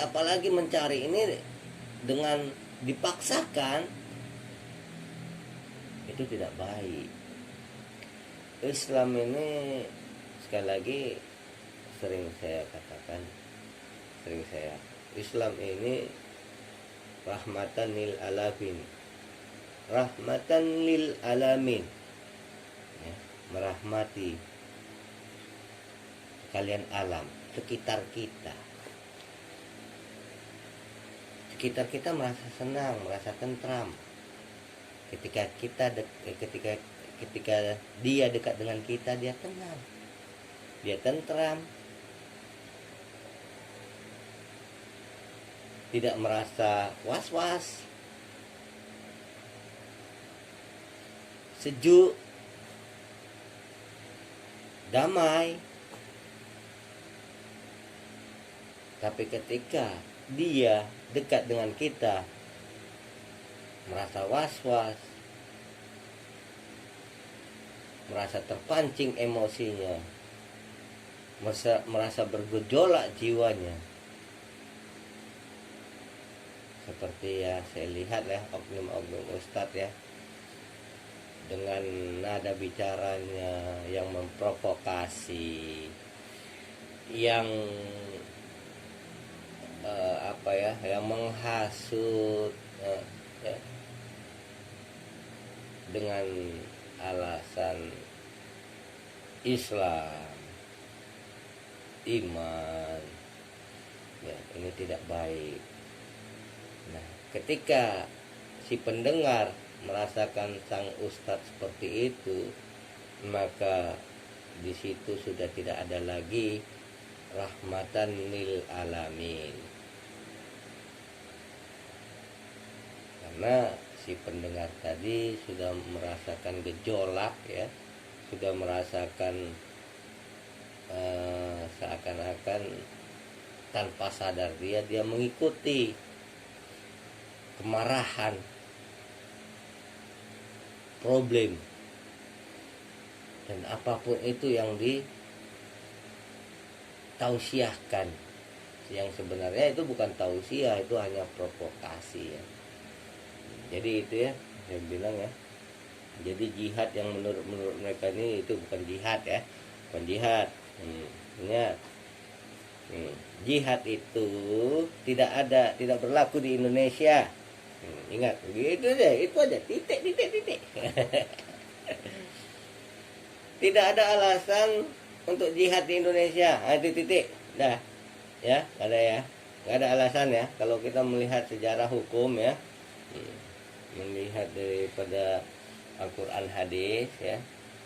apalagi mencari ini dengan dipaksakan, itu tidak baik. Islam ini sekali lagi sering saya katakan, Islam ini rahmatan lil alamin, ya, merahmati kalian alam sekitar kita. Merasa senang, merasa tentram ketika dia dekat dengan kita, dia tenang, dia tentram, tidak merasa was-was, sejuk, damai. Tapi ketika dia dekat dengan kita, merasa was-was, merasa terpancing emosinya, merasa bergejolak jiwanya. Seperti ya saya lihat ya, oknum-oknum ustadz ya, dengan nada bicaranya yang memprovokasi, yang yang menghasut, ya, dengan alasan Islam, iman, ya, ini tidak baik. Nah, ketika si pendengar merasakan sang ustadz seperti itu, maka di situ sudah tidak ada lagi rahmatan lil alamin. Karena si pendengar tadi sudah merasakan gejolak, ya, sudah merasakan seakan-akan tanpa sadar dia mengikuti kemarahan, problem, dan apapun itu yang ditausiahkan, yang sebenarnya itu bukan tausiah, itu hanya provokasi, ya. Jadi itu ya saya bilang ya, jadi jihad yang menurut mereka ini itu bukan jihad, ya, bukan jihad. Ingat, jihad itu tidak berlaku di Indonesia. Ingat, gitu aja, itu aja, titik. Tidak ada alasan untuk jihad di Indonesia. Itu titik, dah, ya, nggak ada alasan, ya. Kalau kita melihat sejarah hukum, ya, melihat daripada Al-Quran, hadis, ya,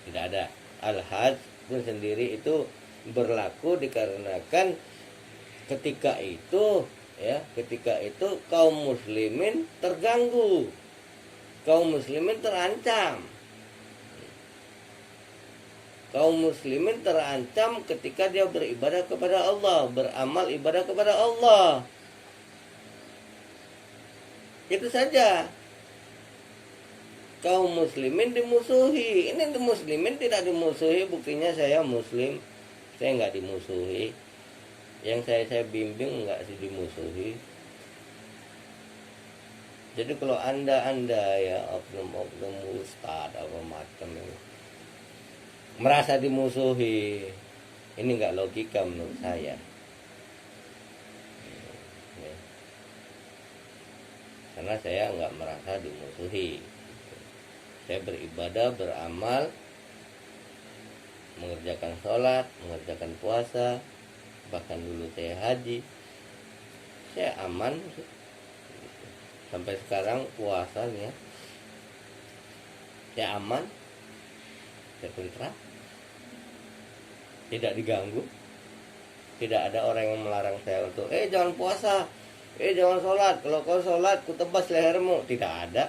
tidak ada. Al-Hajj pun sendiri itu berlaku dikarenakan ketika itu kaum muslimin terganggu, kaum muslimin terancam, ketika dia beribadah kepada Allah, beramal ibadah kepada Allah. Itu saja. Kaum muslimin dimusuhi. Ini muslimin tidak dimusuhi, buktinya saya muslim, saya nggak dimusuhi. Yang saya bimbing nggak dimusuhi. Jadi kalau anda ya oknum ustad apa macam ini merasa dimusuhi, ini nggak logika menurut saya. Karena saya nggak merasa dimusuhi. Saya beribadah, beramal, mengerjakan sholat, mengerjakan puasa, bahkan dulu saya haji, saya aman sampai sekarang puasanya, saya aman, saya tentram, tidak diganggu, tidak ada orang yang melarang saya untuk jangan puasa, jangan sholat, kalau kau sholat ku tebas lehermu, tidak ada.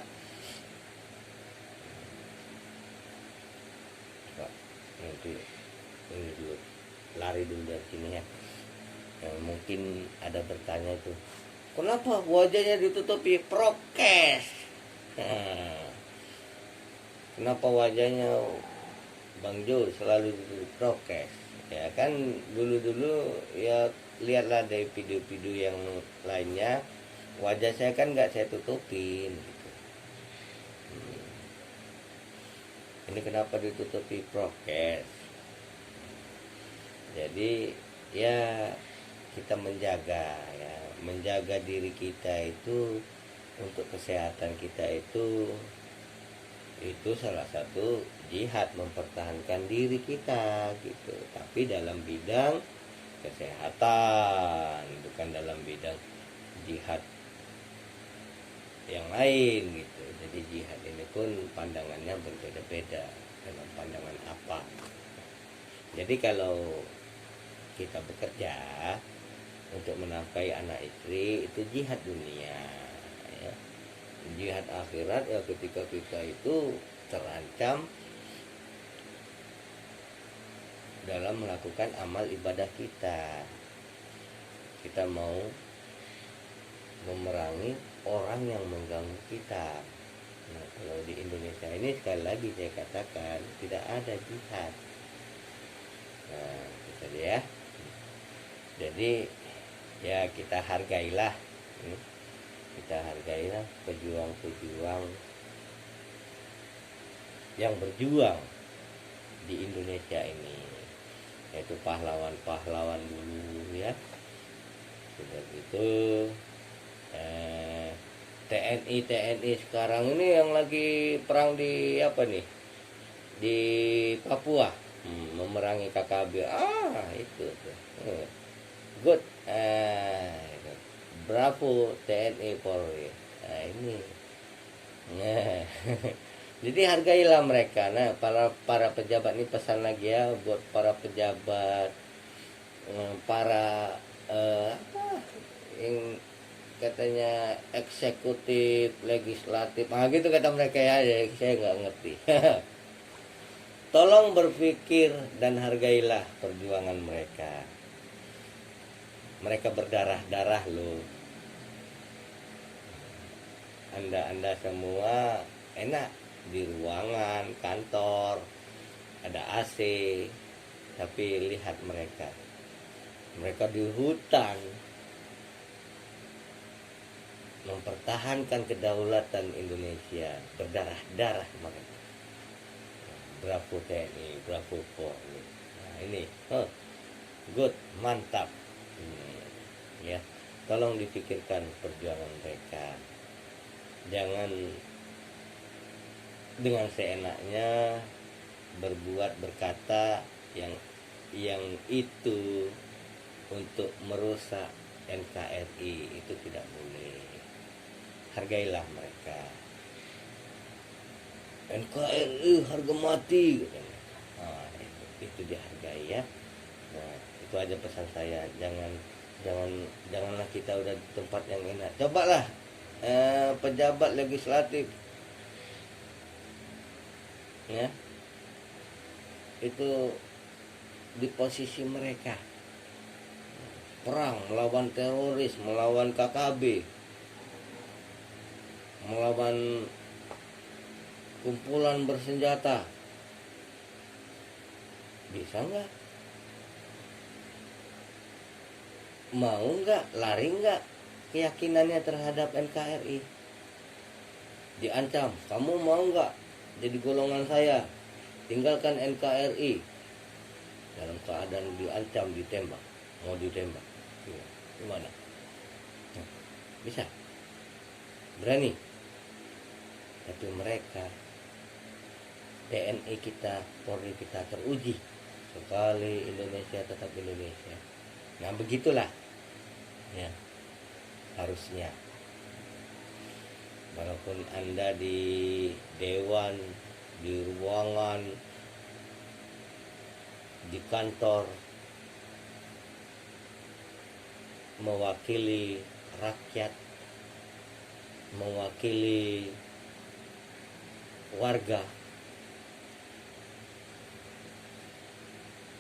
Ini dulu, lari dulu dari sini ya. Mungkin ada bertanya itu, kenapa wajahnya ditutupi? Prokes. Kenapa wajahnya Bang Jo selalu ditutupi? Prokes. Ya kan dulu ya lihatlah dari video-video yang lainnya, wajah saya kan nggak saya tutupin gitu. Ini kenapa ditutupi? Prokes. Jadi ya kita menjaga diri kita itu, untuk kesehatan kita itu salah satu jihad mempertahankan diri kita gitu. Tapi dalam bidang kesehatan, bukan dalam bidang jihad yang lain gitu. Jadi jihad ini pun pandangannya berbeda-beda dalam pandangan apa. Jadi kalau kita bekerja untuk menafkahi anak istri itu jihad dunia ya. Jihad akhirat ya ketika kita itu terancam dalam melakukan amal ibadah kita. Kita mau memerangi orang yang mengganggu kita. Nah, kalau di Indonesia ini sekali lagi saya katakan tidak ada jihad. Nah, itu dia. Jadi ya kita hargailah pejuang-pejuang yang berjuang di Indonesia ini, yaitu pahlawan-pahlawan dulu ya. Sudah itu TNI sekarang ini yang lagi perang di apa nih, di Papua, memerangi KKB. Itu tuh. Good. Bravo TNI Polri. Nah ini. Nah, jadi hargailah mereka. Nah, para pejabat ini pesan lagi ya buat para pejabat, para yang katanya eksekutif, legislatif, gitu kata mereka ya. Saya nggak ngerti. Tolong berpikir dan hargailah perjuangan mereka. Mereka berdarah-darah loh. Anda semua enak di ruangan kantor, ada AC, tapi lihat mereka di hutan mempertahankan kedaulatan Indonesia, berdarah-darah mereka. Bravo TNI, bravo Polri. Nah ini, good, mantap. Ya, tolong dipikirkan perjuangan mereka. Jangan dengan seenaknya berkata yang itu untuk merusak NKRI, itu tidak boleh. Hargailah mereka. NKRI harga mati katanya. Itu dihargai ya. Nah, itu aja pesan saya. Janganlah kita udah di tempat yang enak. Cobalah pejabat legislatif ya, itu di posisi mereka perang melawan teroris, melawan KKB, melawan kumpulan bersenjata. Bisa nggak? Mau nggak? Lari nggak keyakinannya terhadap NKRI? Diancam, kamu mau nggak jadi golongan saya, tinggalkan NKRI? Dalam keadaan diancam, ditembak, mau ditembak, gimana? Bisa? Berani? Tapi mereka, TNI kita, Polri kita teruji sekali. Indonesia tetap Indonesia. Nah begitulah ya harusnya. Walaupun Anda di dewan, di ruangan, di kantor, mewakili rakyat, mewakili warga,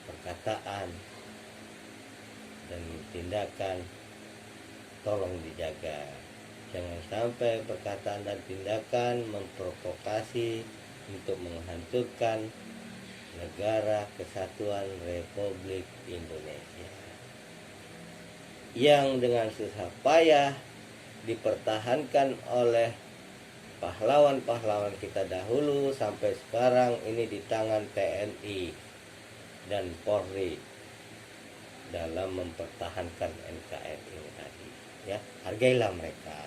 perkataan dan tindakan tolong dijaga. Jangan sampai perkataan dan tindakan memprovokasi untuk menghancurkan negara kesatuan Republik Indonesia. yang dengan susah payah dipertahankan oleh pahlawan-pahlawan kita dahulu sampai sekarang ini di tangan TNI dan Polri dalam mempertahankan NKRI ini tadi. Ya, hargailah mereka.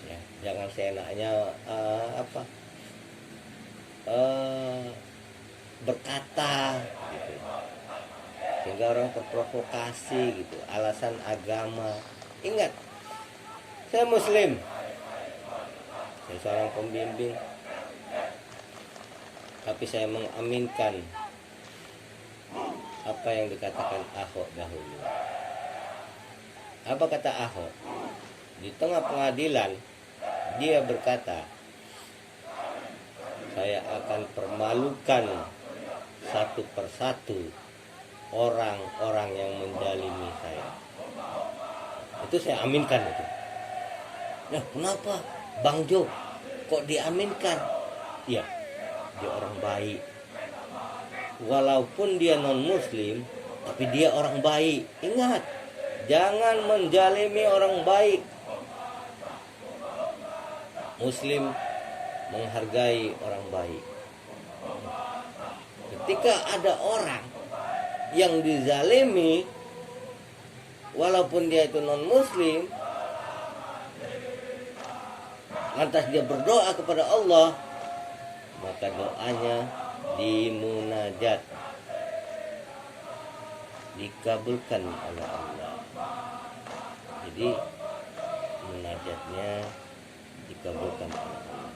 Ya, jangan seenaknya berkata gitu, sehingga orang terprovokasi gitu, alasan agama. Ingat, saya Muslim, saya seorang pembimbing, tapi saya mengaminkan apa yang dikatakan Ahok dahulu. Apa kata Ahok? Di tengah pengadilan dia berkata, saya akan permalukan satu persatu orang-orang yang menzalimi saya. Itu saya aminkan itu. Nah, kenapa Bang Jo kok diaminkan? Ya, dia orang baik. Walaupun dia non muslim, tapi dia orang baik. Ingat, jangan menzalimi orang baik. Muslim menghargai orang baik. Ketika ada orang yang dizalimi, walaupun dia itu non muslim, lantas dia berdoa kepada Allah, maka doanya dimunajat, dikabulkan oleh Allah. Jadi munajatnya dikabulkan oleh Allah.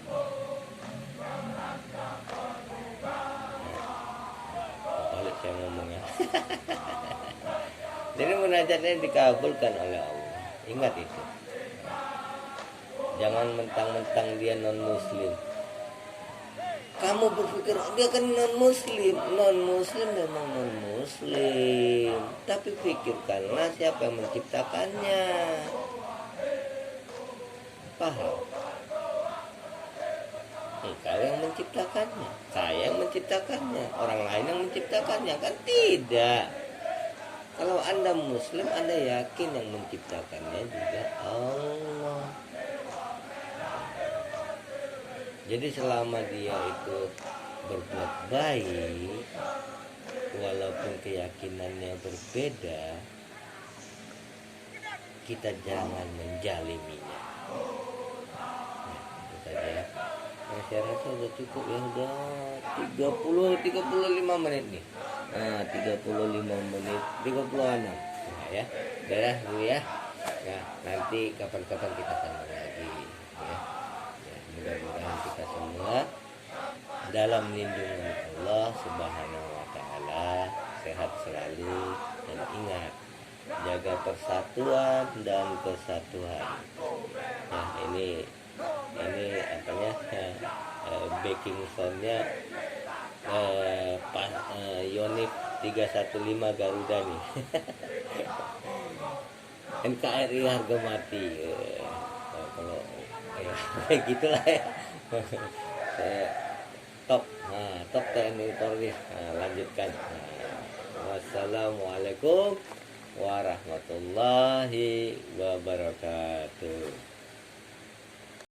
Balik saya ngomongnya. Jadi munajatnya dikabulkan oleh Allah. Ingat itu. Jangan mentang-mentang dia non muslim. Kamu berpikir dia kan non muslim. Non muslim memang non muslim, tapi pikirkanlah siapa yang menciptakannya. Paham? Engkau yang menciptakannya, saya yang menciptakannya, orang lain yang menciptakannya, kan tidak. Kalau Anda muslim, Anda yakin yang menciptakannya juga Allah. Jadi selama dia itu berbuat baik, walaupun keyakinannya berbeda, kita jangan menjaliminya. Nah, itu saja ya. Saya rasa udah cukup ya, udah 35 menit nih. Nah, 35 menit, 36. Nah, ya. Udah dulu ya. Nah, nanti kapan-kapan kita sambung lagi ya. Ya, mudah-mudahan kita semua dalam lindungan Allah Subhanahu wa taala sehat selalu, dan ingat, jaga persatuan dan kesatuan. Nah, ini apanya, backing soundnya Yonif 315 Garuda nih. NKRI harga mati. Kalau kayak gitulah ya. Top TNI Polri. Lanjutkan. Wassalamualaikum warahmatullahi wabarakatuh.